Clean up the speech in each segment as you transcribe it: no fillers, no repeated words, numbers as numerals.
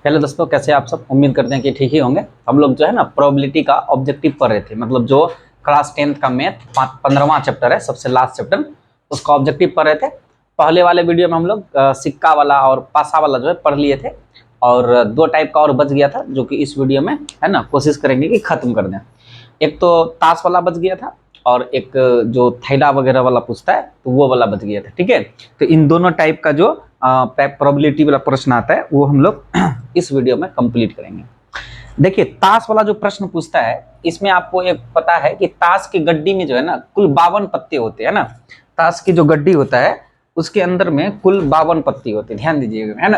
Hello दोस्तों, कैसे आप सब। उम्मीद करते हैं कि ठीक ही होंगे। हम लोग जो है ना प्रोबेबिलिटी का ऑब्जेक्टिव पढ़ रहे थे, मतलब जो क्लास 10th का मैथ 15वां चैप्टर है, सबसे लास्ट चैप्टर, उसका ऑब्जेक्टिव पढ़ रहे थे। पहले वाले वीडियो में हम लोग सिक्का वाला और पासा वाला जो है पढ़ लिए थे, और दो टाइप का और बच गया था जो कि इस वीडियो में है ना कोशिश करेंगे कि खत्म कर दें। एक तो ताश वाला बच गया था, और एक जो थैला वगैरह वाला पूछता है तो वो वाला बच गया था। ठीक है, तो इन दोनों टाइप का जो प्रोबेबिलिटी वाला प्रश्न आता है वो हम लोग इस वीडियो में कंप्लीट करेंगे। देखिए, ताश वाला जो प्रश्न पूछता है, इसमें आपको एक पता है कि ताश की गड्डी में जो है ना कुल 52 पत्ते होते हैं ना। ताश की जो गड्डी होता है उसके अंदर में कुल 52 पत्ती होते हैं, ध्यान दीजिएगा, है ना।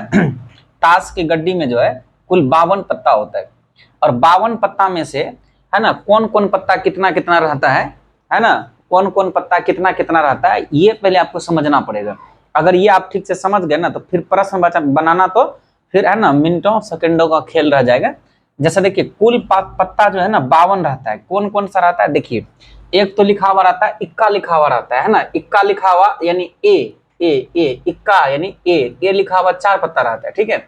ताश की गड्डी में जो है कुल 52 पत्ता होता है, और 52 पत्ता में से है ना कौन कौन पत्ता कितना कितना रहता है ना, कौन कौन पत्ता कितना कितना रहता है, ये पहले आपको समझना पड़ेगा। अगर ये आप ठीक से समझ गए ना तो फिर प्रश्न बनाना तो फिर है ना मिनटों सेकंडों का खेल रह जाएगा। जैसे देखिए, कुल पत्ता जो है ना 52 रहता है। कौन कौन सा रहता है, देखिए, एक तो लिखा हुआ रहता है, इक्का लिखा हुआ रहता है ना। इक्का लिखा हुआ यानी ए इक्का यानी ए लिखा हुआ 4 पत्ता रहता है, ठीक है।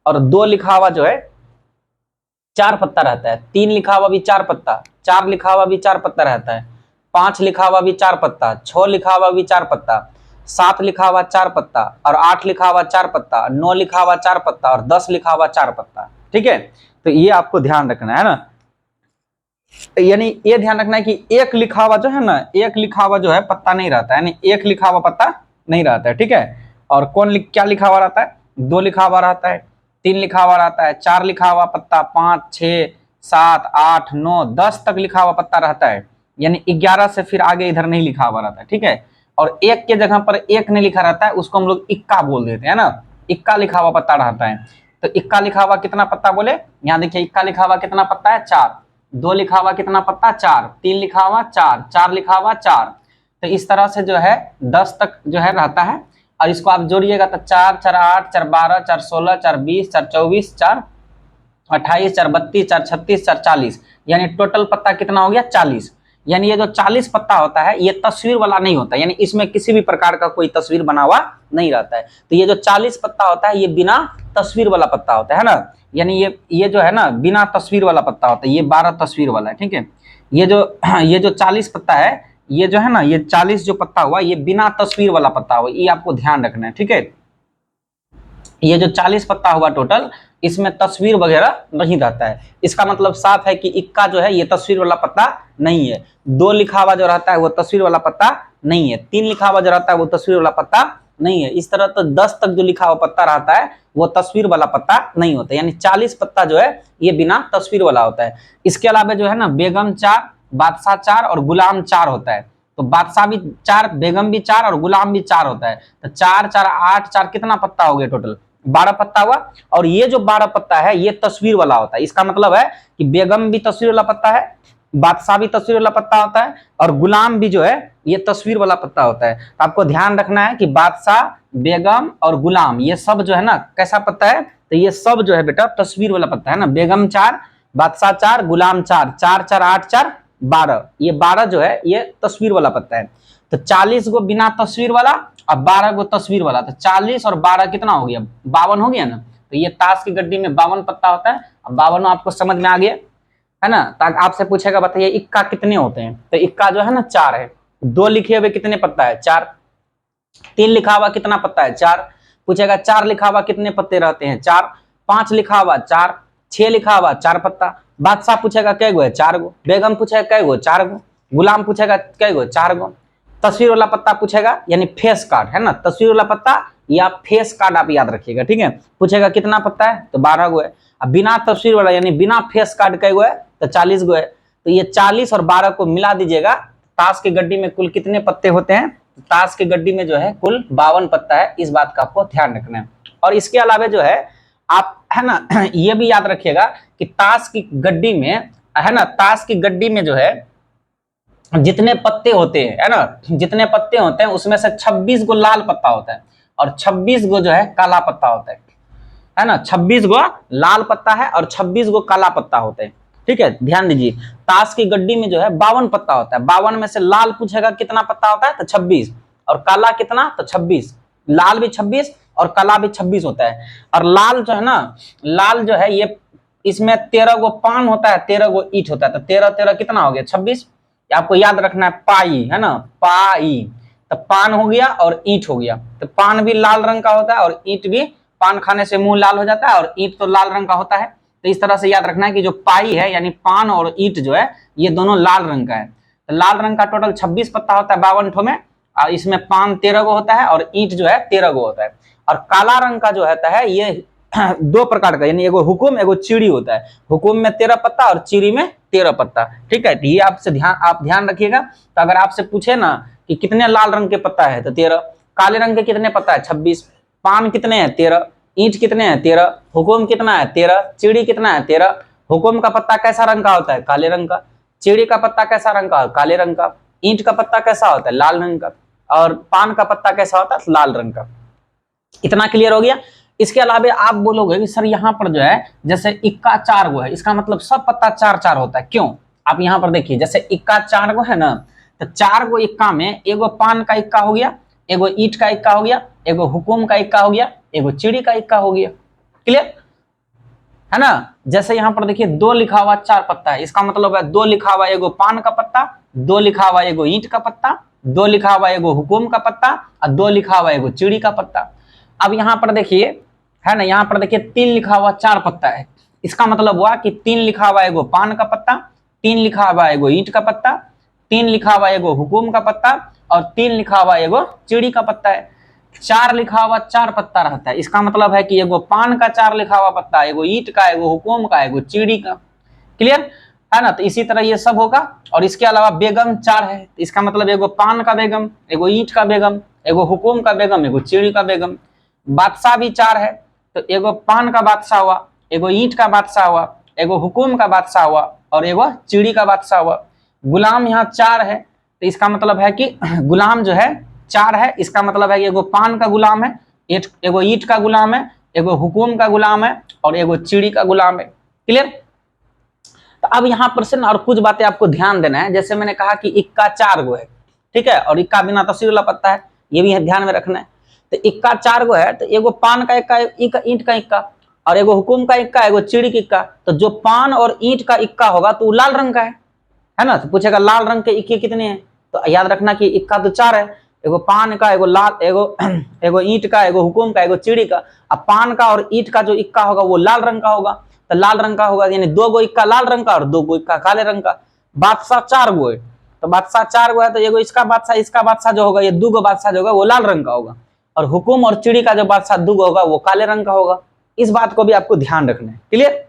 और 2 लिखा हुआ जो है 4 पत्ता रहता है। 3 लिखा हुआ भी 4 पत्ता, 4 लिखा हुआ भी 4 पत्ता रहता है। 5 लिखा हुआ भी 4 पत्ता, 6 लिखा हुआ भी 4 पत्ता, 7 लिखा हुआ 4 पत्ता, और 8 लिखा हुआ 4 पत्ता, 9 लिखा हुआ 4 पत्ता, और 10 लिखा हुआ 4 पत्ता। ठीक है, तो ये आपको ध्यान रखना है ना। यानी ये ध्यान रखना है कि एक लिखा हुआ जो है ना, एक लिखा हुआ जो है पत्ता नहीं रहता है, यानी एक लिखा हुआ पत्ता नहीं रहता है, ठीक है। और क्या लिखा हुआ रहता है, 2 लिखा हुआ रहता है, 3 लिखा हुआ रहता है, 4 लिखा हुआ पत्ता, 5 6 7 8 9 10 तक लिखा हुआ पत्ता रहता है। यानी 11 से फिर आगे इधर नहीं लिखा हुआ रहता है, ठीक है। और एक के जगह पर एक नहीं लिखा रहता है, उसको हम लोग इक्का बोल देते हैं ना। इक्का लिखा हुआ पत्ता रहता है। तो इक्का लिखा हुआ कितना पत्ता बोले, यहाँ देखिए, इक्का लिखा हुआ कितना पत्ता है, 4। 2 लिखा हुआ कितना पत्ता, 4। 3 लिखा हुआ 4, 4 लिखा हुआ 4। तो इस तरह से जो है 10 तक जो है रहता है। और इसको आप जोड़िएगा तो 4 4 8 4 12 4 16 4 20 4 24 4 28 4 32 4 36 4 40, यानी टोटल पत्ता कितना हो गया, 40। यानी ये जो 40 पत्ता होता है ये तस्वीर वाला नहीं होता, यानी इसमें किसी भी प्रकार का कोई तस्वीर बना हुआ नहीं रहता है। तो ये जो 40 पत्ता होता है ये बिना तस्वीर वाला पत्ता होता है ना। यानी ये जो है ना बिना तस्वीर वाला पत्ता होता है, ये 12 तस्वीर वाला है, ठीक है। ये जो 40 पत्ता है, ये जो है ना, ये 40 जो पत्ता हुआ ये बिना तस्वीर वाला पत्ता हुआ, ये आपको ध्यान रखना है, ठीक है। ये जो 40 पत्ता हुआ टोटल, इसमें तस्वीर वगैरह नहीं रहता है। इसका मतलब साफ है कि इक्का जो है ये तस्वीर वाला पत्ता नहीं है। 2 लिखा हुआ जो रहता है वो तस्वीर वाला पत्ता नहीं है। 3 लिखा हुआ जो रहता है वो तस्वीर वाला पत्ता नहीं है। इस तरह तो 10 तक जो लिखा हुआ पत्ता रहता है वो तस्वीर वाला पत्ता नहीं होता, यानी 40 पत्ता जो है ये बिना तस्वीर वाला होता है। इसके अलावा जो है ना बेगम 4, बादशाह 4 और गुलाम 4 होता है। तो बादशाह भी 4, बेगम भी 4 और गुलाम भी 4 होता है। तो 4 4 8 4 कितना पत्ता हो गया, टोटल 12 पत्ता हुआ। और ये जो 12 पत्ता है ये तस्वीर वाला होता है। इसका मतलब है कि बेगम भी तस्वीर वाला पत्ता है, बादशाह भी तस्वीर वाला पत्ता होता है, और गुलाम भी जो है ये तस्वीर वाला पत्ता होता है। तो आपको ध्यान रखना है कि बादशाह, बेगम और गुलाम ये सब जो है ना कैसा पत्ता है, तो ये सब जो है बेटा तस्वीर वाला पत्ता है ना। बेगम 4, बादशाह 4, गुलाम 4, 4 4 8 4 12, ये 12 जो है ये तस्वीर वाला पत्ता है। तो 40 गो बिना तस्वीर वाला और 12 गो तस्वीर वाला, तो 40 और 12 कितना हो गया, 52 हो गया ना। तो ये ताश की गड्डी में 52 पत्ता होता है। अब 52 आपको समझ में आ गया है ना। तो आपसे पूछेगा बताइए इक्का कितने होते हैं, तो इक्का जो है ना 4 है। 2 लिखे हुए कितने पत्ता है, 4। 3 लिखा हुआ कितना पत्ता है, 4। पूछेगा 4 लिखा हुआ कितने पत्ते रहते हैं, 4। 5 लिखा हुआ 4, 6 लिखा हुआ 4 पत्ता। बादशाह पूछेगा कै गो है, 4 गो। बेगम पूछेगा कै गो, 4 गो। गुलाम पूछेगा कै गो, 4 गो। तस्वीर वाला पत्ता पूछेगा, यानी फेस कार्ड है ना, तस्वीर वाला पत्ता या फेस कार्ड आप याद रखिएगा, ठीक है। पूछेगा कितना पत्ता है, तो 12 गो है। अब बिना तस्वीर वाला यानी बिना फेस कार्ड कै गो है, तो 40 गो है। तो ये 40 और 12 को मिला दीजिएगा, ताश की गड्डी में कुल कितने पत्ते होते हैं, ताश की गड्डी में जो है कुल 52 पत्ता है। इस बात का आपको ध्यान रखना है। और इसके अलावा जो है आप है ना ये भी याद रखिएगा कि ताश की गड्डी में है ना, ताश की गड्डी में जो है जितने पत्ते होते हैं है ना, जितने पत्ते होते हैं उसमें से 26 गो लाल पत्ता होता है और 26 गो जो है काला पत्ता होता है ना। 26 गो लाल पत्ता है और 26 गो काला पत्ता होते हैं, ठीक है। ध्यान दीजिए, ताश की गड्डी में जो है 52 पत्ता होता है। 52 में से लाल पूछेगा कितना पत्ता होता है, तो 26, और काला कितना, तो 26, लाल भी 26 और काला भी 26 होता है। और लाल जो है ना, लाल जो है ये इसमें 13 गो पान होता है, 13 गो ईंट होता है, तो 13 13 कितना हो गया 26। आपको याद रखना है पाई, है ना, पाई। तो पान हो गया और ईंट हो गया, तो पान भी लाल रंग का होता है और ईंट भी, पान खाने से मुंह लाल हो जाता है और ईंट तो लाल रंग का होता है। तो इस तरह से याद रखना है कि जो पाई है यानी पान और ईंट जो है ये दोनों लाल रंग का है। तो लाल रंग का टोटल 26 पत्ता होता है 52 ठो में, और इसमें पान 13 गो होता है और ईंट जो है 13 गो होता है। और काला रंग का जो होता है ये दो प्रकार का, यानी एगो हुकुम एगो चिड़ी होता है। हुकुम में 13 पत्ता और चिड़ी में 13 पत्ता। ठीक है, तो ये आपसे आप ध्यान रखिएगा। तो अगर आपसे पूछे ना कि कितने लाल रंग के पत्ता है तो 13, काले रंग के कितने पत्ता है 26, पान कितने हैं 13, ईंट कितने हैं 13, हुकुम कितना है 13, चिड़ी कितना है 13। हुकुम का पत्ता कैसा रंग का होता है काले रंग का, चिड़ी का पत्ता कैसा रंग का काले रंग का, ईंट का पत्ता कैसा होता है लाल रंग का, और पान का पत्ता कैसा होता है लाल रंग का। इतना क्लियर हो गया। इसके अलावा आप बोलोगे कि सर यहाँ पर जो है जैसे इक्का 4 गो है, इसका मतलब सब पत्ता 4 4 होता है, क्यों? आप यहाँ पर देखिए, जैसे इक्का 4 गो है ना, तो 4 गो इक्का में एगो पान का इक्का हो गया, एगो ईंट का इक्का हो गया, एगो हुकुम का इक्का हो गया, एगो चिड़ी का इक्का हो गया। क्लियर है ना? जैसे यहाँ पर देखिए 2 लिखा हुआ 4 पत्ता है, इसका मतलब है 2 लिखा हुआ एगो पान का पत्ता, 2 लिखा हुआ एगो ईंट का पत्ता, 2 लिखा हुआ एगो हुकुम का पत्ता और 2 लिखा हुआ एगो चिड़ी का पत्ता। अब यहाँ पर देखिए, है ना, यहाँ पर देखिए 3 लिखा हुआ 4 पत्ता है, इसका मतलब हुआ कि 3 लिखा हुआ एगो पान का पत्ता, 3 लिखा हुआ एगो ईंट का पत्ता, 3 लिखा हुआ एगो हुकुम का पत्ता और 3 लिखा हुआ एगो चिड़ी का पत्ता है। 4 लिखा हुआ 4 पत्ता रहता है, इसका मतलब है कि एगो पान का 4 लिखा हुआ पत्ता, एगो ईंट का, एगो हुकुम का, एगो चिड़ी का। क्लियर है ना? तो इसी तरह ये सब होगा। और इसके अलावा बेगम 4 है, इसका मतलब एगो पान का बेगम, एगो ईंट का बेगम, एगो हुकुम का बेगम, एगो चिड़ी का बेगम। बादशाह भी 4 है, तो एगो पान का बादशाह हुआ, एगो ईंट का बादशाह हुआ, एगो हुकुम का बादशाह हुआ और एगो चिड़ी का बादशाह हुआ। गुलाम यहाँ 4 है, तो इसका मतलब है कि गुलाम जो है 4 है, इसका मतलब है कि एगो पान का गुलाम है, एगो ईंट का गुलाम है, एगो हुकुम का गुलाम है और एगो चिड़ी का गुलाम है। क्लियर? तो अब यहाँ पर से ना और कुछ बातें आपको ध्यान देना है। जैसे मैंने कहा कि इक्का 4 गो है, ठीक है, और इक्का बिना तस्वीर वाला पत्ता है, ये भी ध्यान में रखना है। तो इक्का 4 गो है, तो एगो पान का इक्का, ईंट का इक्का और एगो हुकुम का इक्का, एगो चिड़ी का इक्का। तो जो पान और ईंट का इक्का होगा तो वो लाल रंग का है ना? तो पूछेगा लाल रंग के इक्के कितने हैं, तो याद रखना कि इक्का तो 4 है, एगो पान का, एगो लाल, एगो ईंट का, एगो हुकुम का, एगो चिड़ी का। अब पान का और ईंट का जो इक्का होगा वो लाल रंग का होगा, तो लाल रंग का होगा, यानी 2 गो इक्का लाल रंग का और 2 गो इक्का काले रंग का। बादशाह 4 गो है, तो बादशाह 4 गो है, तो एगो इसका बादशाह जो होगा, ये 2 गो बादशाह जो होगा वो लाल रंग का होगा, और हुकुम और चिड़ी का जो बादशाह 2 गो होगा वो काले रंग का होगा। इस बात को भी आपको ध्यान रखना है। क्लियर?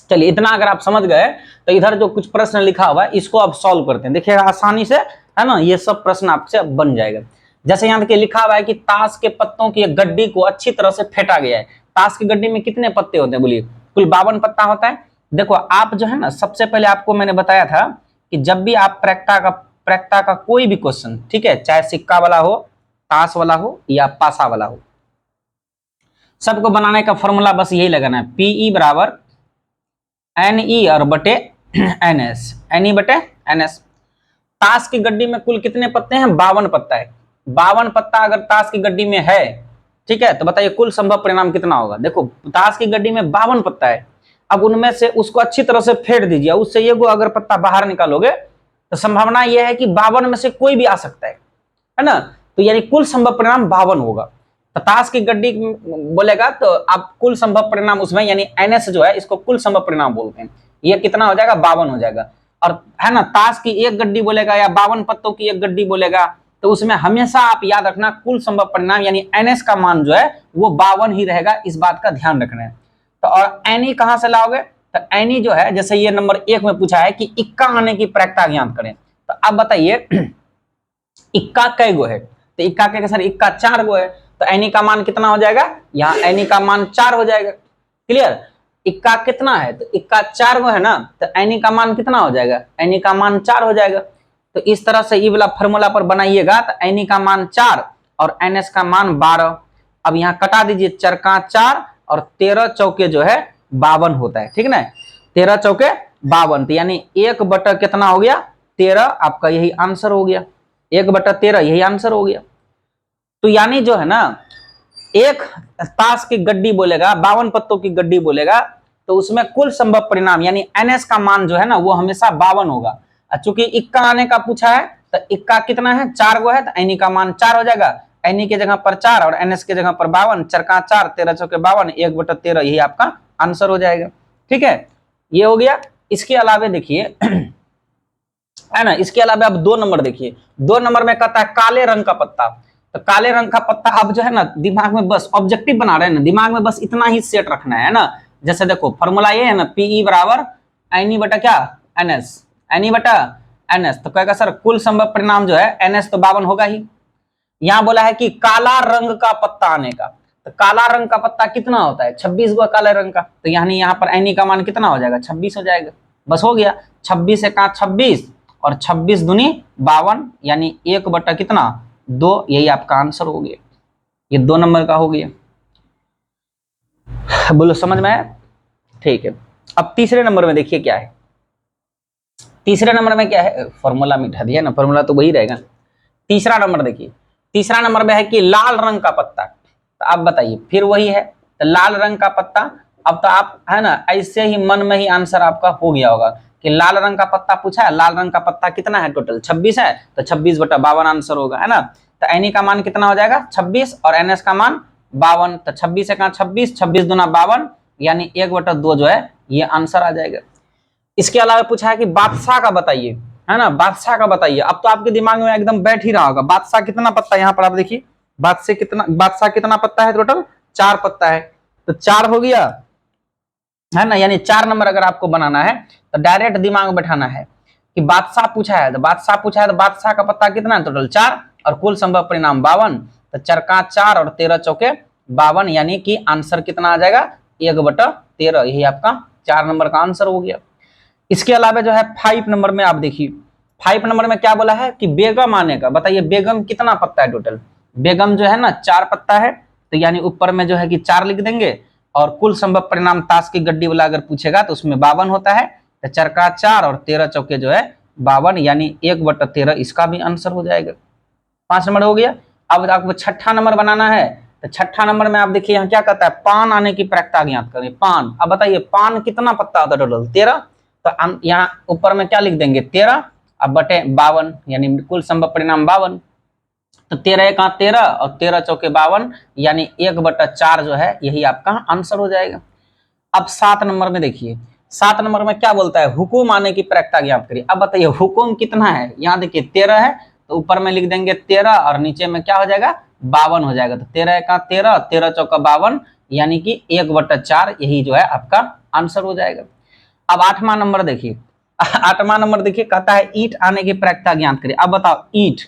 चलिए, इतना अगर आप समझ गए तो इधर जो कुछ प्रश्न लिखा हुआ है इसको आप सॉल्व करते हैं, देखिएगा आसानी से, है ना, ये सब प्रश्न आपसे बन जाएगा। जैसे यहाँ देखिए लिखा हुआ है कि ताश के पत्तों की एक गड्डी को अच्छी तरह से फेंटा गया है। ताश की गड्डी में कितने पत्ते होते हैं बोलिए? कुल 52 पत्ता होता है। देखो आप जो है ना, सबसे पहले आपको मैंने बताया था कि जब भी आप प्रैक्टा का कोई भी क्वेश्चन, ठीक है, चाहे सिक्का वाला हो, ताश वाला हो या पासा वाला हो, सबको बनाने का फॉर्मूला बस यही लगाना है, पीई बराबर NE और बटे NS, NE बटे NS। ताश की गड्डी में कुल कितने पत्ते हैं? 52 पत्ता है। 52 पत्ता अगर ताश की गड्डी में है, ठीक है, तो बताइए कुल संभव परिणाम कितना होगा? देखो ताश की गड्डी में 52 पत्ता है, अब उनमें से उसको अच्छी तरह से फेंट दीजिए, उससे ये अगर पत्ता बाहर निकालोगे तो संभावना यह है कि 52 में से कोई भी आ सकता है ना? तो यानी कुल संभव परिणाम 52 होगा। तो ताश की गड्डी बोलेगा तो आप कुल संभव परिणाम उसमें, यानी NS जो है इसको कुल संभव परिणाम बोलते हैं, ये कितना हो जाएगा? 52 हो जाएगा। और है ना, ताश की एक गड्डी बोलेगा या 52 पत्तों की एक गड्डी बोलेगा, तो उसमें हमेशा आप याद रखना कुल संभव परिणाम यानी NS का मान जो है वो 52 ही रहेगा, इस बात का ध्यान रखना है। तो और NE कहां से लाओगे? तो NE जो है, जैसे ये नंबर 1 में पूछा है कि इक्का आने की प्रैक्टा ज्ञात करें, तो अब बताइए इक्का कै गो है? तो इक्का के सर इक्का 4 गो है, तो NE का मान कितना हो जाएगा? यहाँ NE का मान 4 हो जाएगा। क्लियर? इक्का कितना है? तो इक्का 4 गो है ना, तो NE का मान कितना हो जाएगा? NE का मान 4 हो जाएगा। तो इस तरह से ये वाला फॉर्मूला पर बनाइएगा, तो NE का मान 4 और NS का मान 12। अब यहाँ कटा दीजिए, 4 का 4 और 13 चौके जो है 52 होता है, ठीक ना? 13 चौके 52, तो यानी 1 बटा कितना हो गया? 13, आपका यही आंसर हो गया, 1 बटा 13 यही आंसर हो गया। तो यानी जो है ना, एक ताश की गड्डी बोलेगा, 52 पत्तों की गड्डी बोलेगा, तो उसमें कुल संभव परिणाम यानी एनएस का मान जो है ना वो हमेशा 52 होगा। चूंकि इक्का आने का पूछा है तो इक्का कितना है, 4 गो है, तो एनी का मान 4 हो जाएगा। एनी के जगह पर 4 और एनएस के जगह पर 52, चरका 4, 13 चौके 52, 1/13, यही आपका आंसर हो जाएगा। ठीक है, ये हो गया। इसके अलावे देखिए है ना, इसके अलावा अब 2 नंबर देखिए। 2 नंबर में कहता है काले रंग का पत्ता। तो काले रंग का पत्ता अब जो है ना दिमाग में बस ऑब्जेक्टिव बना रहे हैं ना, दिमाग में बस इतना ही सेट रखना है ना। जैसे देखो फॉर्मूला ये है ना, पीई बराबर एनी बटा क्या, एनएस, एनी बटा एनएस। तो कहेगा सर कुल संभव परिणाम जो है एनएस तो 52 होगा ही। यहां बोला है कि काला रंग का पत्ता आने का, तो काला रंग का पत्ता कितना होता है, 26 गो काले रंग का। तो यानी यहाँ पर एनी का मान कितना हो जाएगा, 26 हो जाएगा। बस हो गया, 26 एक 26 और 26 दूनी 52, यानी 1 बटा कितना 2, यही आपका आंसर हो गया। ये 2 नंबर का हो गया। बोलो समझ में आया? ठीक है। अब तीसरे नंबर में देखिए क्या है। तीसरे नंबर में क्या है, फॉर्मूला मिटा दिया ना, फॉर्मूला तो वही रहेगा। तीसरा नंबर देखिए, तीसरा नंबर में है कि लाल रंग का पत्ता। तो आप बताइए, फिर वही है, तो लाल रंग का पत्ता। अब तो आप है ना ऐसे ही मन में ही आंसर आपका हो गया होगा कि लाल रंग का पत्ता पूछा है, लाल रंग का पत्ता कितना है, टोटल 26 है, तो 26 बटा 52 आंसर होगा, है ना। तो एनी का मान कितना हो जाएगा 26 और एनएस का मान 52, तो 26 से 26, 26 दूना 52, यानी 1/2 जो है ये आंसर आ जाएगा। इसके अलावा पूछा है कि बादशाह का बताइए, है ना, बादशाह का बताइए। अब तो आपके दिमाग में एकदम बैठ ही रहा होगा बादशाह कितना पत्ता है। यहाँ पर आप देखिए बादशाह कितना पत्ता है, टोटल 4 पत्ता है, तो 4 हो गया, है ना। यानी 4 नंबर अगर आपको बनाना है तो डायरेक्ट दिमाग में बैठाना है कि बादशाह पूछा है, तो बादशाह पूछा है तो बादशाह का पत्ता कितना है, टोटल 4 और कुल संभव परिणाम 52, तो चरका 4 और 13 चौके 52, यानी कि आंसर कितना आ जाएगा 1/13, यही आपका 4 नंबर का आंसर हो गया। इसके अलावा जो है 5 नंबर में आप देखिए, 5 नंबर में क्या बोला है कि बेगम आने का। बताइए बेगम कितना पत्ता है, टोटल बेगम जो है ना 4 पत्ता है, तो यानी ऊपर में जो है कि 4 लिख देंगे, और कुल संभव परिणाम ताश की गड्डी वाला अगर पूछेगा तो उसमें 52 होता है, तो चरका 4 और 13 चौके जो है 52, यानी 1/13, इसका भी आंसर हो जाएगा। 5 नंबर हो गया। अब आपको छठा नंबर बनाना है, तो छठा नंबर में आप देखिए यहाँ क्या कहता है, पान आने की प्रक्रिया ज्ञात करें। पान, अब बताइए पान कितना पत्ता होता है, टोटल 13, तो यहाँ ऊपर में क्या लिख देंगे 13 अब बटे 52, यानी कुल संभव परिणाम 52, तो 13 एक 13 और 13 चौके 52, यानी 1/4 जो है यही आपका आंसर हो जाएगा। अब 7 नंबर में देखिए, 7 नंबर में क्या बोलता है, हुकुम आने की प्रक्रिया ज्ञात करिए। अब बताइए हुकुम कितना है, यहाँ देखिए 13 है, तो ऊपर में लिख देंगे 13 और नीचे में क्या हो जाएगा 52 हो जाएगा, तो 13 एक 13, 13 चौका 52, यानी कि 1/4, यही जो है आपका आंसर हो जाएगा। अब 8वां नंबर देखिए, 8वां नंबर देखिए कहता है ईंट आने की प्रक्रिया ज्ञात करिए। अब बताओ ईंट,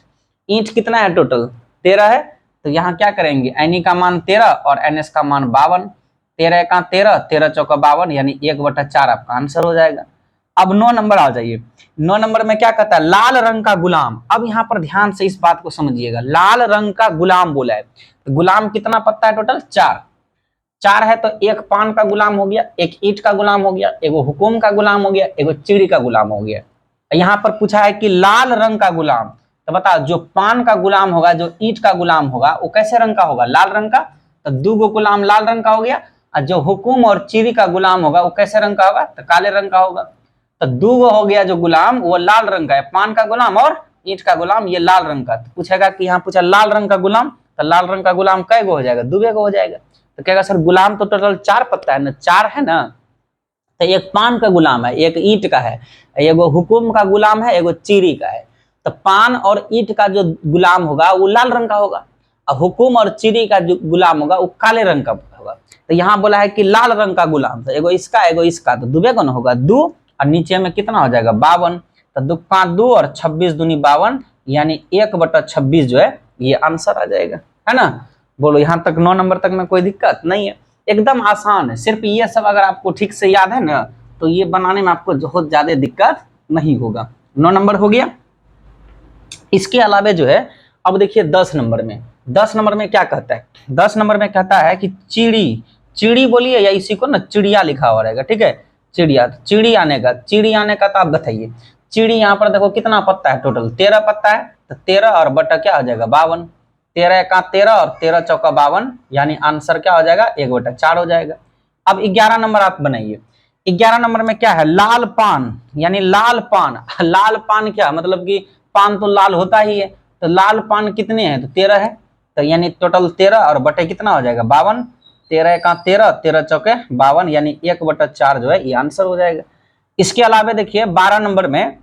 ईंट कितना है, टोटल 13 है, तो यहाँ क्या करेंगे एनी का मान 13 और एनएस का मान 52, 13 एक 13, 13 चौका 52, यानी 1/4 आपका आंसर हो जाएगा। अब 9 नंबर आ जाइए। 9 नंबर में क्या कहता है, लाल रंग का गुलाम। अब यहाँ पर ध्यान से इस बात को समझिएगा, लाल रंग का गुलाम बोला है, तो गुलाम कितना पत्ता है, टोटल 4 है, तो एक पान का गुलाम हो गया, एक ईंट का गुलाम हो गया, एगो हुकुम का गुलाम हो गया, एगो चिड़ी का गुलाम हो गया। यहाँ पर पूछा है कि लाल रंग का गुलाम, तो बताओ जो पान का गुलाम होगा, जो ईंट का गुलाम होगा, वो कैसे रंग का होगा, लाल रंग का, तो 2 गो गुलाम लाल रंग का हो गया। और जो हुकुम और चिड़ी का गुलाम होगा वो कैसे रंग का होगा, तो काले रंग का होगा। तो 2 गो हो गया जो गुलाम वो लाल रंग का है, पान का गुलाम और ईंट का गुलाम ये लाल रंग का। तो पूछेगा कि यहाँ पूछा लाल रंग का गुलाम, तो लाल रंग का गुलाम कै गो हो जाएगा, 2 गो हो जाएगा। तो कहेगा सर गुलाम तो टोटल 4 पत्ता है ना, 4 है ना, तो एक पान का गुलाम है, एक ईंट का है, एगो हुकुम का गुलाम है, एगो चिड़ी का है। तो पान और ईंट का जो गुलाम होगा वो लाल रंग का होगा, और हुकुम और चिड़ी का जो गुलाम होगा वो काले रंग का होगा। तो यहाँ बोला है कि लाल रंग का गुलाम, तो एगो इसका एगो इसका, तो 2 को ना होगा 2, और नीचे में कितना हो जाएगा 52, तो 2 5 2 और 26 दूनी 52, यानी 1/26 जो है ये आंसर आ जाएगा, है ना। बोलो यहाँ तक 9 नंबर तक में कोई दिक्कत नहीं है, एकदम आसान है। सिर्फ ये सब अगर आपको ठीक से याद है ना तो ये बनाने में आपको बहुत ज्यादा दिक्कत नहीं होगा। 9 नंबर हो गया। इसके अलावे जो है अब देखिए 10 नंबर में, 10 नंबर में क्या कहता है, 10 नंबर में कहता है कि चिड़ी, चिड़ी बोलिए या इसी को ना चिड़िया लिखा हुआ रहेगा, ठीक है, चिड़िया। चिड़ी आने का, चिड़ी आने का तो आप बताइए, चिड़ी यहाँ पर देखो कितना पत्ता है, टोटल 13 पत्ता है, तो 13 और बटा क्या आ जाएगा 52, 13 एका 13 और 13 चौका 52, यानी आंसर क्या हो जाएगा 1/4 हो जाएगा। अब 11 नंबर आप बनाइए। 11 नंबर में क्या है, लाल पान, यानी लाल पान। लाल पान क्या मतलब कि पान तो लाल होता ही है, तो लाल पान कितने हैं, तो 13 है, तो यानी टोटल 13 और बटे कितना हो जाएगा 52। 13 एका 13, 13 चौके 52, यानी 1/4 जो है ये आंसर हो जाएगा। इसके अलावा देखिए 12 नंबर में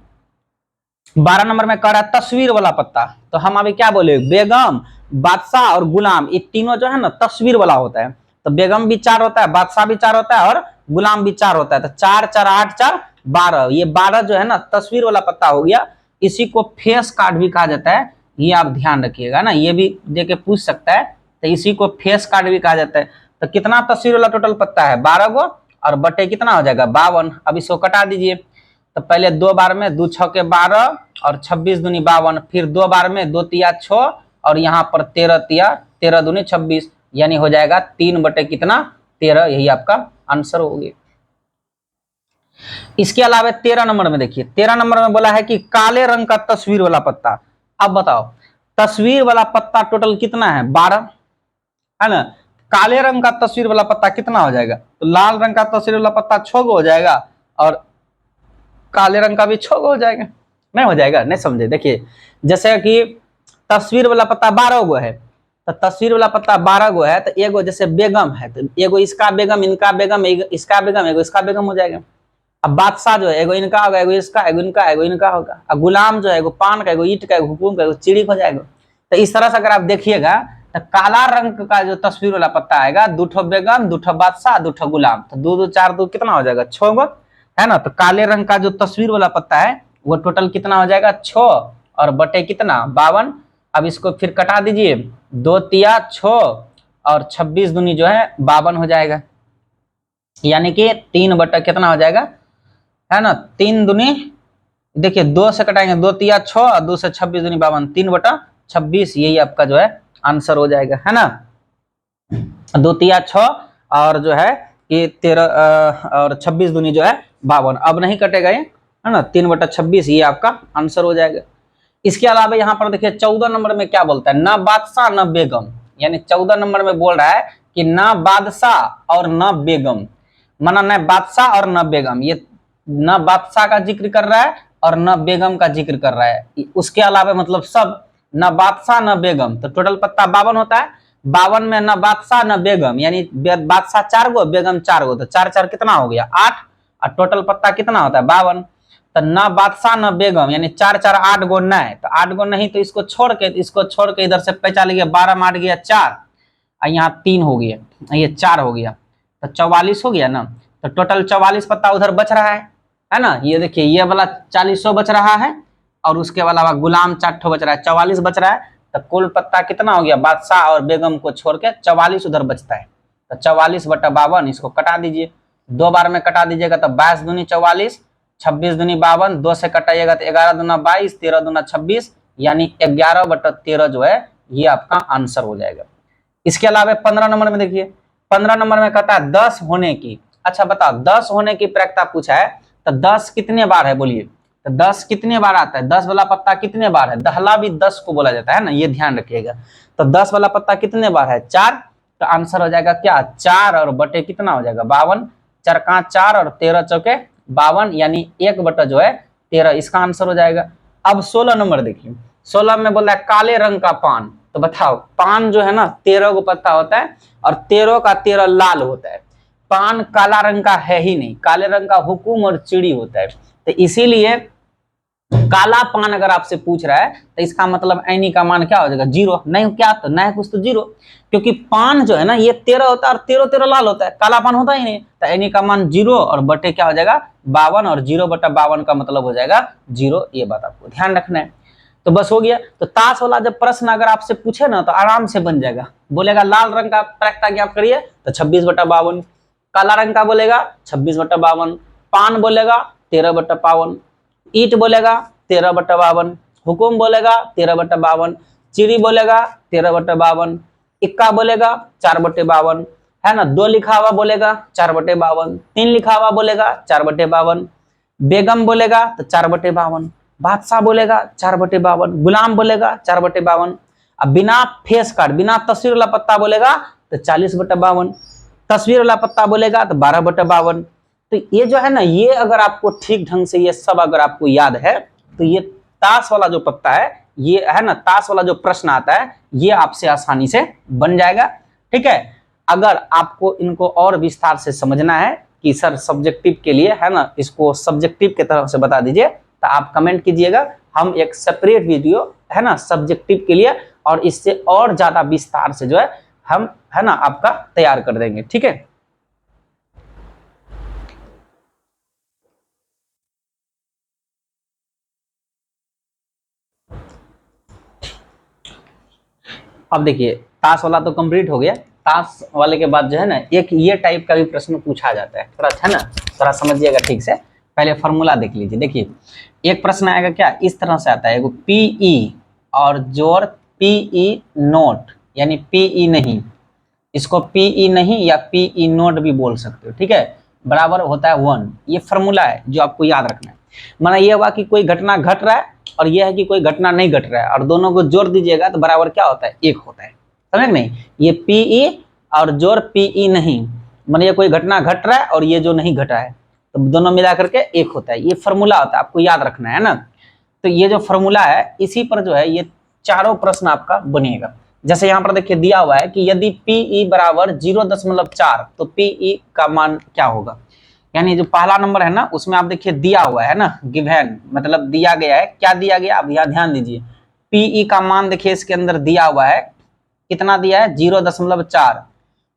कह रहा है तस्वीर वाला पत्ता, तो हम अभी क्या बोले, बेगम, बादशाह और गुलाम, ये तीनों जो है ना तस्वीर वाला होता है। तो बेगम भी 4 होता है, बादशाह भी 4 होता है और गुलाम भी 4 होता है। तो 4 4 8 4 12, ये 12 जो है ना तस्वीर वाला पत्ता हो गया। इसी को फेस कार्ड भी कहा जाता है, ये आप ध्यान रखिएगा ना, ये भी देके पूछ सकता है। तो इसी को फेस कार्ड भी कहा जाता है। तो कितना तस्वीर वाला टोटल पत्ता है 12 गो, और बटे कितना हो जाएगा 52। अब इसको कटा दीजिए। तो पहले 2 बार में 2 छके 12 और 26 दूनी 52, फिर 2 बार में 2 तिया 6 और यहाँ पर 13 तिया 13 दूनी 26, यानी हो जाएगा 3 बटे कितना 13, यही आपका आंसर हो गया। इसके अलावा 13 नंबर में देखिए, 13 नंबर में बोला है कि काले रंग का तस्वीर वाला पत्ता। अब बताओ तस्वीर वाला पत्ता टोटल कितना है 12 है ना, काले रंग का तस्वीर वाला पत्ता कितना हो जाएगा, तो लाल रंग का तस्वीर वाला पत्ता 6 गो हो जाएगा और काले रंग का भी 6 गो हो जाएगा। नहीं हो जाएगा, नहीं समझे, देखिए जैसे कि तस्वीर वाला पत्ता 12 गो है, तो तस्वीर वाला पत्ता 12 गो है, तो एगो जैसे बेगम है, तो एगो इसका बेगम, इनका बेगम, इसका बेगम, एगो इसका बेगम हो जाएगा। अब बादशाह जो है एगो इनका होगा, एगो इसका, एगो इनका, एगो इनका होगा। अब गुलाम जो है एगो पान का, एगो ईंट का, एगो हुकुम का, एगो चिड़ी हो जाएगा। तो इस तरह से अगर आप देखिएगा तो काला रंग का जो तस्वीर वाला पत्ता आएगा, 2 ठो बेगम, 2 ठो बादशाह, 2 ठो गुलाम, तो 2 2 4 2 कितना हो जाएगा 6 गो है ना। तो काले रंग का जो तस्वीर वाला पत्ता है वो टोटल कितना हो जाएगा 6 और बटे कितना 52। अब इसको फिर कटा दीजिए, 2 तिया 6 और 26 दूनी जो है 52 हो जाएगा, यानी कि 3 बटा कितना हो जाएगा है ना, 3 दूनी, देखिए 2 से कटाएंगे, 2 तिया 6 और 2 से 26 दूनी 52, 3/26, यही आपका जो है आंसर हो जाएगा है ना। 2 तिया 6 और जो है ये 13 और 26 दूनी जो है 52, अब नहीं कटेगा ये है ना, 3/26 ये आपका आंसर हो जाएगा। इसके अलावा यहाँ पर देखिए 14 नंबर में क्या बोलता है, न बादशाह न बेगम, यानी 14 नंबर में बोल रहा है कि न बादशाह और न बेगम, माना न बादशाह और न बेगम, ये न बादशाह का जिक्र कर रहा है और न बेगम का जिक्र कर रहा है। उसके अलावा मतलब सब, न बादशाह न बेगम, तो टोटल पत्ता 52 होता है। 52 में न बादशाह न बेगम, यानी बादशाह 4 गो, बेगम 4 गो, तो 4 4 कितना हो गया 8, और टोटल पत्ता कितना होता है 52। तो न बादशाह न बेगम, यानी 4 4 8 गो नहीं, तो 8 गो नहीं, तो इसको छोड़ के इधर से पैसा ले गया, 12 में 8 गया 4, और यहाँ 3 हो गया, ये 4 हो गया, तो 44 हो गया ना। तो टोटल 44 पत्ता उधर बच रहा है ना। ये देखिए ये वाला 40 बच रहा है और उसके अलावा गुलाम 4 ठो बच रहा है, 44 बच रहा है। तो कुल पत्ता कितना हो गया, बादशाह और बेगम को छोड़ के 44 उधर बचता है। तो 44/52, इसको कटा दीजिए, 2 बार में कटा दीजिएगा तो 22 दूनी 44, 26 दूनी 52, 2 से कटाइएगा तो 11 दूना 22, 13 दूना 26, यानी 11/13 जो है ये आपका आंसर हो जाएगा। इसके अलावा 15 नंबर में देखिए, 15 नंबर में कहता है 10 होने की। अच्छा बताओ 10 होने की प्रक्रिया पूछा है, तो 10 कितने बार है बोलिए, तो 10 कितने बार आता है, 10 वाला पत्ता कितने बार है, दहला भी 10 को बोला जाता है ना, ये ध्यान रखिएगा। तो 10 वाला पत्ता कितने बार है 4, तो आंसर हो जाएगा क्या 4 और बटे कितना हो जाएगा 52, 4 का 4 और 13 चौके 52, यानी 1 बटा जो है 13, इसका आंसर हो जाएगा। अब 16 नंबर देखिए, 16 में बोला है काले रंग का पान, तो बताओ पान जो है ना 13 को पत्ता होता है और 13 का 13 लाल होता है, पान काला रंग का है ही नहीं, काले रंग का हुकुम और चिड़ी होता है। तो इसीलिए काला पान अगर आपसे पूछ रहा है तो इसका मतलब ऐनी का मान क्या हो जाएगा 0, नहीं क्या तो नहीं कुछ तो 0, क्योंकि पान जो है ना ये 13 होता है और 13 13 लाल होता है, काला पान होता ही नहीं। तो ऐनी का मान 0 और बटे क्या हो जाएगा 52, और 0/52 का मतलब हो जाएगा 0, ये बात आपको ध्यान रखना है। तो बस हो गया। तो ताश वाला जब प्रश्न अगर आपसे पूछे ना तो आराम से बन जाएगा, बोलेगा लाल रंग का प्रक्रिया ज्ञात करिए तो 26/52, काला रंग का बोलेगा 26/52, पान बोलेगा 13/52, ईट बोलेगा 13/52, हुकुम बोलेगा 13/52, चिड़ी बोलेगा 13/52, इक्का बोलेगा 4/52 है ना, 2 लिखा हुआ बोलेगा 4/52, 3 लिखा हुआ बोलेगा 4/52, बेगम बोलेगा तो 4/52, बादशाह बोलेगा 4/52, गुलाम बोलेगा 4/52। अब बिना फेस कार्ड, बिना तस्वीर वाला पत्ता बोलेगा तो 40/52, तस्वीर वाला पत्ता बोलेगा तो 12/52। तो ये जो है ना, ये अगर आपको ठीक ढंग से ये सब अगर आपको याद है तो ये ताश वाला जो पत्ता है, ये है ना, ताश वाला जो प्रश्न आता है ये आपसे आसानी से बन जाएगा। ठीक है, अगर आपको इनको और विस्तार से समझना है कि सर सब्जेक्टिव के लिए है ना, इसको सब्जेक्टिव के तरफ से बता दीजिए, तो आप कमेंट कीजिएगा, हम एक सेपरेट वीडियो है ना सब्जेक्टिव के लिए और इससे और ज्यादा विस्तार से जो है हम है ना आपका तैयार कर देंगे। ठीक है, अब देखिए ताश वाला तो कंप्लीट हो गया। ताश वाले के बाद जो है ना एक ये टाइप का भी प्रश्न पूछा जाता है, थोड़ा है ना, थोड़ा समझिएगा ठीक से। पहले फॉर्मूला देख लीजिए। देखिए एक प्रश्न आएगा क्या, इस तरह से आता है, एगो पीई और जोड़ पीई नोट, यानी पीई नहीं, इसको पीई नहीं या पीई नोट भी बोल सकते हो। ठीक है, बराबर होता है 1। ये फॉर्मूला है जो आपको याद रखना है। माना ये हुआ कि कोई घटना घट रहा है और यह है कि कोई घटना नहीं घट रहा है, और दोनों को जोड़ दीजिएगा तो बराबर क्या होता है, 1 होता है। समझ नहीं, ये पीई और जोड़ पीई नहीं, माना ये कोई घटना घट रहा है और ये जो नहीं घटा है, तो दोनों मिला करके 1 होता है। ये फॉर्मूला होता है, आपको याद रखना है ना। तो ये जो फॉर्मूला है इसी पर जो है ये चारों प्रश्न आपका बनेगा। जैसे यहाँ पर देखिए दिया हुआ है कि यदि पीई बराबर 0.4 तो पीई का मान क्या होगा। यानी जो पहला नंबर है ना उसमें आप देखिए दिया हुआ है ना, गिवन मतलब दिया गया है, क्या दिया गया अब यहाँ ध्यान दीजिए। पीई का मान देखिए इसके अंदर दिया हुआ है, कितना दिया है 0.4,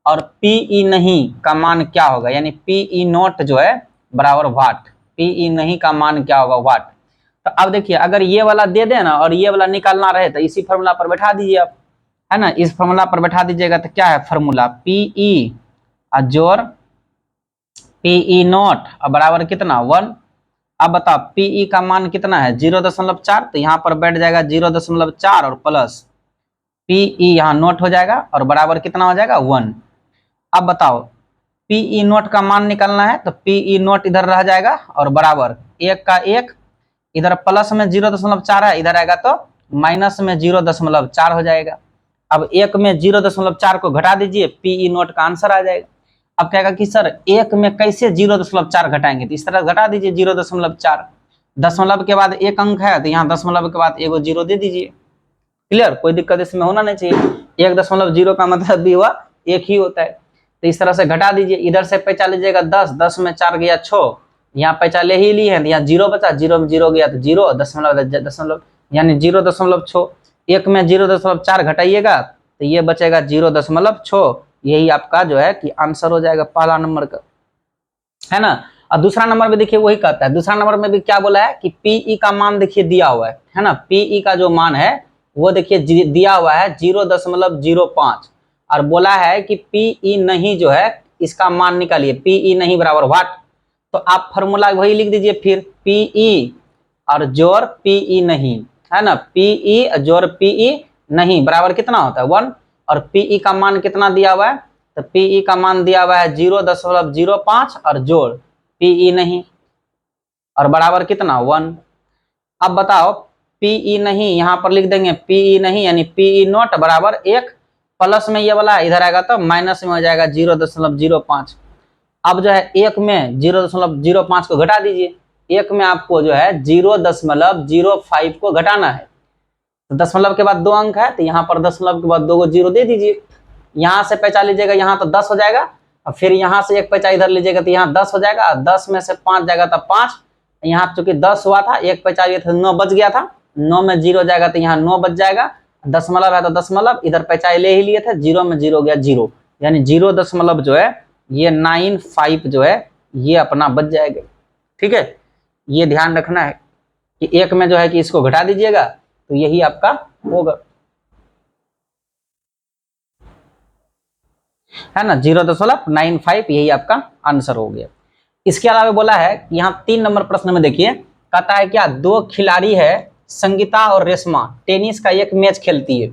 और पीई नहीं का मान क्या होगा, यानी पीई नोट जो है बराबर वाट, पीई नहीं का मान क्या होगा वाट। तो अब देखिए अगर ये वाला दे दे ना और ये वाला निकालना रहे तो इसी फॉर्मूला पर बैठा दीजिए आप, है ना, इस फॉर्मूला पर बैठा दीजिएगा तो क्या है फॉर्मूला, पीई जोड़ पीई नोट और बराबर कितना 1। अब बताओ पीई का मान कितना है 0.4, तो यहाँ पर बैठ जाएगा 0.4 और प्लस पीई यहाँ नोट हो जाएगा और बराबर कितना हो जाएगा 1। अब बताओ पीई नोट का मान निकालना है तो पीई नोट इधर रह जाएगा और बराबर 1 का 1, इधर प्लस में 0.4 है, इधर आएगा तो माइनस में 0.4 हो जाएगा। अब 1 में 0.4 को घटा दीजिए, पीई नोट का आंसर आ जाएगा। अब कहेगा कि सर 1 में कैसे 0.4 घटाएंगे, तो इस तरह घटा दीजिए 0.4, दशमलव के बाद एक अंक है तो यहाँ दशमलव के बाद एगो 0 दे दीजिए। क्लियर, कोई दिक्कत इसमें होना नहीं चाहिए। 1.0 का मतलब भी हुआ 1 ही होता है, तो इस तरह से घटा दीजिए। इधर से पैंचा लीजिएगा 10, 10 में 4 गया 6, यहाँ पैंचा ले ही ली है, यहाँ 0 बचा, 0 में 0 गया तो 0, दशमलव यानी 0.6। 1 में 0.4 घटाइएगा तो ये बचेगा 0.6। यही आपका जो है कि आंसर हो जाएगा पहला नंबर का, है ना। और दूसरा नंबर में देखिए वही कहता है, दूसरा नंबर में भी क्या बोला है कि पीई का मान देखिए दिया हुआ है ना, पीई का जो मान है वो देखिए दिया हुआ है 0.05, और बोला है कि पीई नहीं जो है इसका मान निकालिए, पीई नहीं बराबर वाट। तो आप फॉर्मूला वही लिख दीजिए फिर, पीई और जोड़ पीई नहीं, है ना, पीई जोड़ पीई नहीं बराबर कितना होता है 1, और पीई का मान कितना दिया हुआ है, तो पीई का मान दिया हुआ है 0.05 और जोड़ पीई नहीं और बराबर कितना 1। अब बताओ पीई नहीं यहाँ पर लिख देंगे, पीई नहीं यानी पीई नोट बराबर 1, प्लस में ये वाला इधर आएगा तो माइनस में हो जाएगा 0.05। अब जो है 1 में 0.05 को घटा दीजिए, 1 में आपको जो है 0.05 को घटाना है, तो दशमलव के बाद 2 अंक है तो यहाँ पर दशमलव के बाद 2 को 0 दे दीजिए। यहाँ से पैंचा लीजिएगा यहाँ तो 10 हो जाएगा, और फिर यहाँ से एक पैंचा इधर लीजिएगा तो यहाँ 10 हो जाएगा, 10 में से 5 जाएगा तो 5, यहाँ चूंकि 10 हुआ था, एक पैंचा लिए थे 9 बच गया था, 9 में 0 जाएगा तो यहाँ 9 बच जाएगा, दशमलव है तो दशमलव, इधर पैंचा ले ही लिए थे, 0 में 0 गया 0, यानी 0 दशमलव जो है ये 95 जो है ये अपना बच जाएगा। ठीक है, ये ध्यान रखना है कि 1 में जो है कि इसको घटा दीजिएगा तो यही आपका होगा, है ना, 0.95 यही आपका आंसर हो गया। इसके अलावा बोला है कि यहाँ 3 नंबर प्रश्न में देखिए, कहता है क्या 2 खिलाड़ी है संगीता और रेशमा टेनिस का एक मैच खेलती है,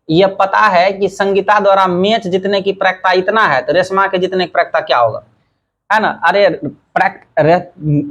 यह पता है कि संगीता द्वारा मैच जीतने की प्रायिकता इतना है तो रेशमा के जीतने की प्रायिकता क्या होगा। है ना। अरे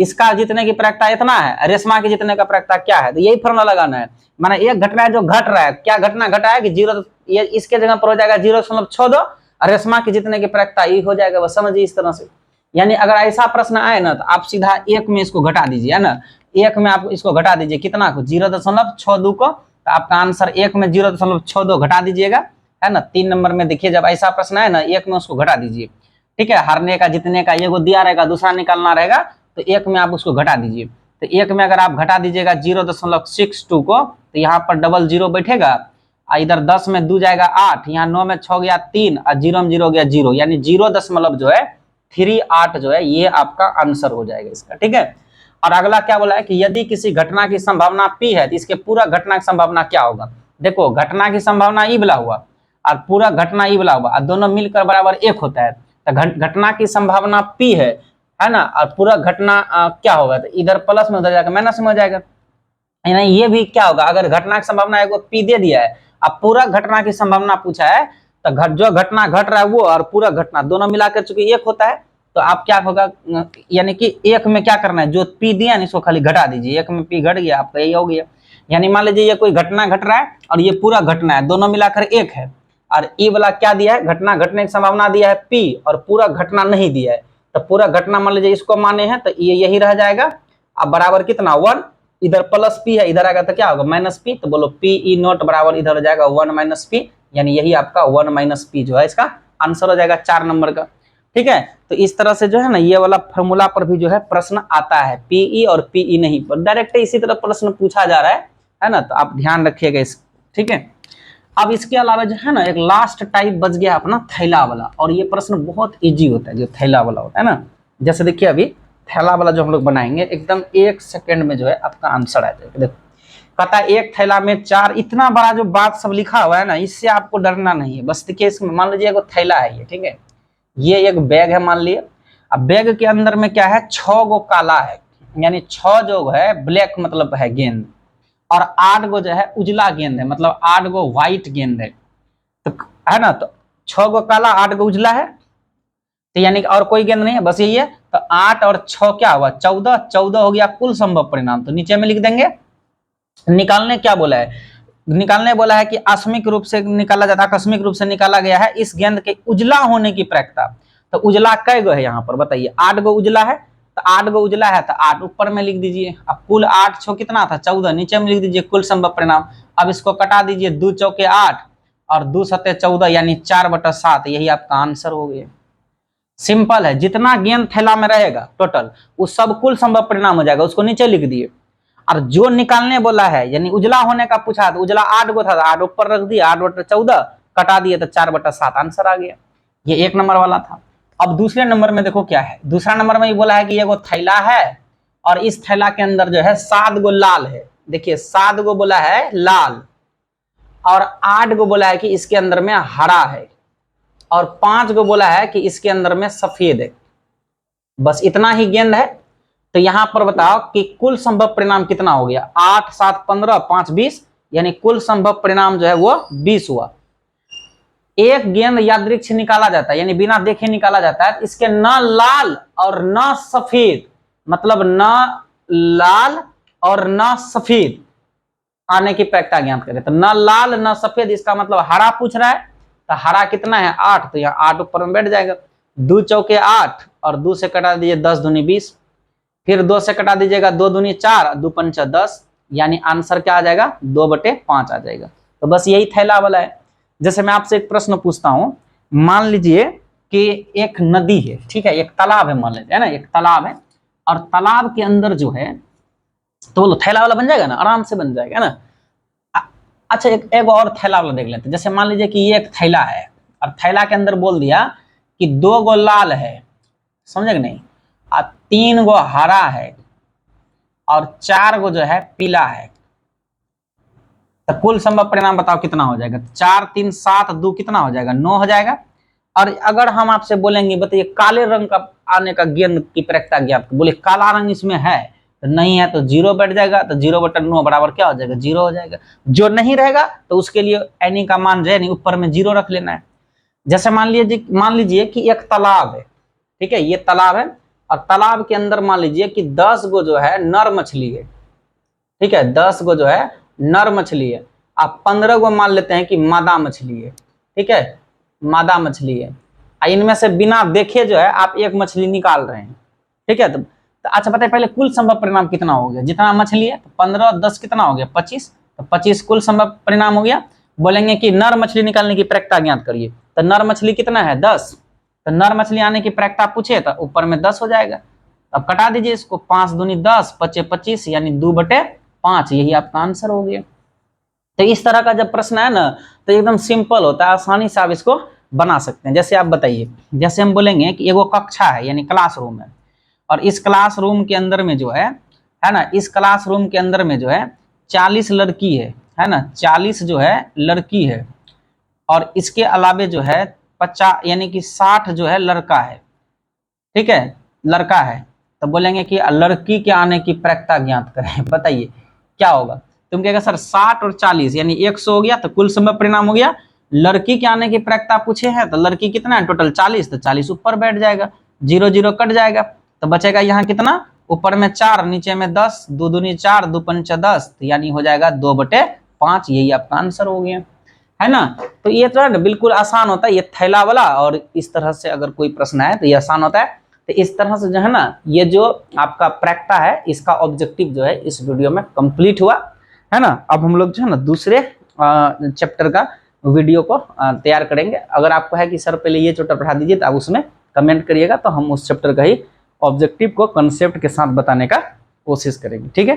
इसका जीतने की प्रायिकता इतना है, रेशमा के जीतने का प्रायिकता क्या है, तो यही फॉर्मूला लगाना है। माने एक घटना है जो घट रहा है, क्या घटना घटा है कि जीरो, ये इसके जगह पर हो जाएगा 0.62 और रेशमा के जीतने की प्रायिकता ये हो जाएगा, बस समझिए इस तरह से। यानी अगर ऐसा प्रश्न आए ना तो आप सीधा एक में इसको घटा दीजिए, है ना, एक में आप इसको घटा दीजिए कितना को, 0.62 को, तो आपका आंसर एक में 0.62 घटा दीजिएगा, है ना। 3 नंबर में देखिए जब ऐसा प्रश्न है ना, एक में उसको घटा दीजिए, ठीक है। हारने का जीतने का ये को दिया रहेगा, दूसरा निकालना रहेगा, तो एक में आप उसको घटा दीजिए। तो एक में अगर आप घटा दीजिएगा 0.62 को, तो यहाँ पर डबल जीरो बैठेगा, इधर 10 में 2 जाएगा 8, यहाँ 9 में 6 गया 3 और 0 में 0 गया 0, यानी 0.38 जो है ये आपका आंसर हो जाएगा इसका, ठीक है। और अगला क्या बोला है कि यदि किसी घटना की संभावना P है तो इसके पूरा घटना की संभावना क्या होगा। देखो घटना की संभावना ई वाला हुआ और पूरा घटना ई वाला हुआ और दोनों मिलकर बराबर 1 होता है, तो घटना की संभावना P है ना, और पूरा घटना क्या होगा, तो इधर प्लस में उधर जाकर माइनस में हो जाएगा। यानी ये भी क्या होगा, अगर घटना की संभावना है P दे दिया है, अब पूरा घटना की संभावना पूछा है, तो जो घटना घट रहा है वो और पूरा घटना दोनों मिलाकर चूंकि 1 होता है, तो आप क्या होगा, यानी कि एक में क्या करना है, जो P दिया ना इसको खाली घटा दीजिए, एक में P घट गया आपका ये हो गया। यानी मान लीजिए ये कोई घटना घट रहा है और ये पूरा घटना है, दोनों मिलाकर 1 है, और ये वाला क्या दिया है, घटना घटने की संभावना दिया है P और पूरा घटना नहीं दिया है, तो पूरा घटना मान लीजिए इसको माने हैं, तो ये यही रह जाएगा। अब बराबर कितना 1, इधर प्लस P है, इधर आएगा तो क्या होगा माइनस P, तो बोलो P नॉट बराबर इधर हो जाएगा 1 माइनस P, यानी यही आपका 1 माइनस P जो है इसका आंसर हो जाएगा 4 नंबर का, ठीक है। तो इस तरह से जो है ना ये वाला फॉर्मूला पर भी जो है प्रश्न आता है, PE और PE नहीं, पर डायरेक्ट इसी तरह प्रश्न पूछा जा रहा है ना, तो आप ध्यान रखिएगा इस, ठीक है। अब इसके अलावा जो है ना एक लास्ट टाइप बच गया अपना थैला वाला, और ये प्रश्न बहुत इजी होता है जो थैला वाला होता है ना। जैसे देखिए अभी थैला वाला जो हम लोग बनाएंगे एकदम 1 सेकंड में जो है आपका आंसर आ जाएगा। देखो कहता है एक थैला में 4, इतना बड़ा जो बात सब लिखा हुआ है ना, इससे आपको डरना नहीं है। बस देखिए इसमें मान लीजिए एक थैला है ये, ठीक है, ये एक बैग है मान लिए। अब बैग के अंदर में क्या है, 6 गो काला है, यानी 6 जो है ब्लैक मतलब है गेंद, और 8 गो जो है उजला गेंद है, मतलब 8 गो व्हाइट गेंद है, तो है ना। तो 6 गो काला 8 गो उजला है, तो यानी और कोई गेंद नहीं है, बस यही है। तो 8 और 6 क्या हुआ 14, 14 हो गया कुल संभव परिणाम। तो नीचे में लिख देंगे, निकालने क्या बोला है, निकालने बोला है कि आकस्मिक रूप से निकाला जाता है, आकस्मिक रूप से निकाला गया है इस गेंद के उजला होने की प्रायिकता। तो उजला कै गो है यहाँ पर बताइए, 8 गो उजला है, तो 8 गो उजला है तो 8 ऊपर में लिख दीजिए। अब कुल 8 6 कितना था 14, नीचे में लिख दीजिए कुल संभव परिणाम। अब इसको कटा दीजिए, 2 चौके 8 और 2 सत्ते 14, यानी 4/7, यही आपका आंसर हो गया। सिंपल है, जितना गेंद थैला में रहेगा टोटल वो सब कुल संभव परिणाम हो जाएगा, उसको नीचे लिख दिए। और जो निकालने बोला है यानी उजला होने का पूछा, तो उजला 8 गो था, 8 ऊपर रख दिया, 8/14 कटा दिए तो 4/7 आंसर आ गया। ये 1 नंबर वाला था। अब दूसरे नंबर में देखो क्या है, दूसरा नंबर में ये बोला है कि ये वो थैला है और इस थैला के अंदर जो है 7 गो लाल है। देखिए 7 गो बोला है लाल, और 8 गो बोला है कि इसके अंदर में हरा है, और 5 गो बोला है कि इसके अंदर में सफेद है। बस इतना ही गेंद है। तो यहां पर बताओ कि कुल संभव परिणाम कितना हो गया, 8 7 15 5 20, यानी कुल संभव परिणाम जो है वो 20 हुआ। एक गेंद यादृच्छिक निकाला जाता है, यानी बिना देखे निकाला जाता है, इसके न लाल और न सफेद, मतलब न लाल और न सफेद आने की प्रायिकता ज्ञात करें। तो न लाल न सफेद, इसका मतलब हरा पूछ रहा है, तो हरा कितना है 8, तो यहाँ 8 ऊपर में बैठ जाएगा। 2 चौके 8 और 2 से कटा दीजिए 10 दूनी 20, फिर 2 से कटा दीजिएगा 2 दूनी 4, 2 पंचा 10, यानी आंसर क्या आ जाएगा 2/5 आ जाएगा। तो बस यही थैला वाला है। जैसे मैं आपसे एक प्रश्न पूछता हूं, मान लीजिए कि एक नदी है, ठीक है, एक तालाब है मान लीजिए, है ना, एक तालाब है, और तालाब के अंदर जो है, तो बोलो थैला वाला बन जाएगा ना, आराम से बन जाएगा ना। अच्छा एक और थैला वाला देख लेते हैं। जैसे मान लीजिए कि ये एक थैला है और थैला के अंदर बोल दिया कि 2 गो लाल है, समझे कि नहीं, और 3 गो हरा है और 4 गो जो है पीला है। तो कुल संभव परिणाम बताओ कितना हो जाएगा, 4 3 7 2 कितना हो जाएगा 9 हो जाएगा। और अगर हम आपसे बोलेंगे बताइए काले रंग का आने का गेंद की प्रायिकता ज्ञात, बोले काला रंग इसमें है, तो नहीं है तो 0 बैठ जाएगा, तो 0/9 बराबर क्या हो जाएगा 0 हो जाएगा। जो नहीं रहेगा तो उसके लिए एनी का मान जो है ऊपर में 0 रख लेना है। जैसे मान लीजिए कि एक तालाब है, ठीक है, ये तालाब है और तालाब के अंदर मान लीजिए कि 10 गो जो है नर मछली है, ठीक है, 10 गो जो है नर मछली है, आप 15 गो मान लेते हैं कि मादा मछली है, ठीक है, मादा मछली है, इनमें से बिना देखे जो है आप एक मछली निकाल रहे हैं, ठीक है। तो अच्छा बताइए पहले कुल संभव परिणाम कितना हो गया, जितना मछली है तो 15 और 10 कितना हो गया 25, तो 25 कुल संभव परिणाम हो गया। बोलेंगे कि नर मछली निकालने की प्रक्रिया ज्ञात करिए, तो नर मछली कितना है 10, तो नर मछली आने की प्रक्रिया पूछे तो ऊपर में 10 हो जाएगा। अब कटा दीजिए इसको, 5 दूनी 10, 25 25 यानी 2/5, यही आपका आंसर हो गया। तो इस तरह का जब प्रश्न है ना तो एकदम सिंपल होता है, आसानी से आप इसको बना सकते हैं। जैसे आप बताइए, जैसे हम बोलेंगे कि एगो कक्षा है यानी क्लासरूम है, और इस क्लासरूम के अंदर में जो है ना, इस क्लासरूम के अंदर में जो है 40 लड़की है ना, 40 जो है लड़की है, और इसके अलावे जो है 50 यानी कि 60 जो है लड़का है, ठीक है, लड़का है। तो बोलेंगे कि लड़की के आने की प्रक्रिया ज्ञात करें। बताइए क्या होगा, तुम कहेगा सर 60 और 40 यानी 100 हो गया, तो कुल संभव परिणाम हो गया। लड़की के आने की प्रक्रिया पूछे हैं तो लड़की कितना है टोटल 40, तो 40 ऊपर बैठ जाएगा, 0 0 कट जाएगा, तो बचेगा यहाँ कितना, ऊपर में 4 नीचे में 10, 2 दूनी 4, 2 पंच 10, तो यानी हो जाएगा 2/5, यही आपका आंसर हो गया, है ना। तो ये तो है ना बिल्कुल आसान होता है ये थैला वाला, और इस तरह से अगर कोई प्रश्न है तो ये आसान होता है। तो इस तरह से जो है ना ये जो आपका प्रैक्टा है इसका ऑब्जेक्टिव जो है इस वीडियो में कंप्लीट हुआ, है ना। अब हम लोग जो है ना दूसरे चैप्टर का वीडियो को तैयार करेंगे। अगर आपको है कि सर पहले ये चैप्टर पढ़ा दीजिए तो आप उसमें कमेंट करिएगा, तो हम उस चैप्टर का ही ऑब्जेक्टिव को कंसेप्ट के साथ बताने का कोशिश करेंगे, ठीक है।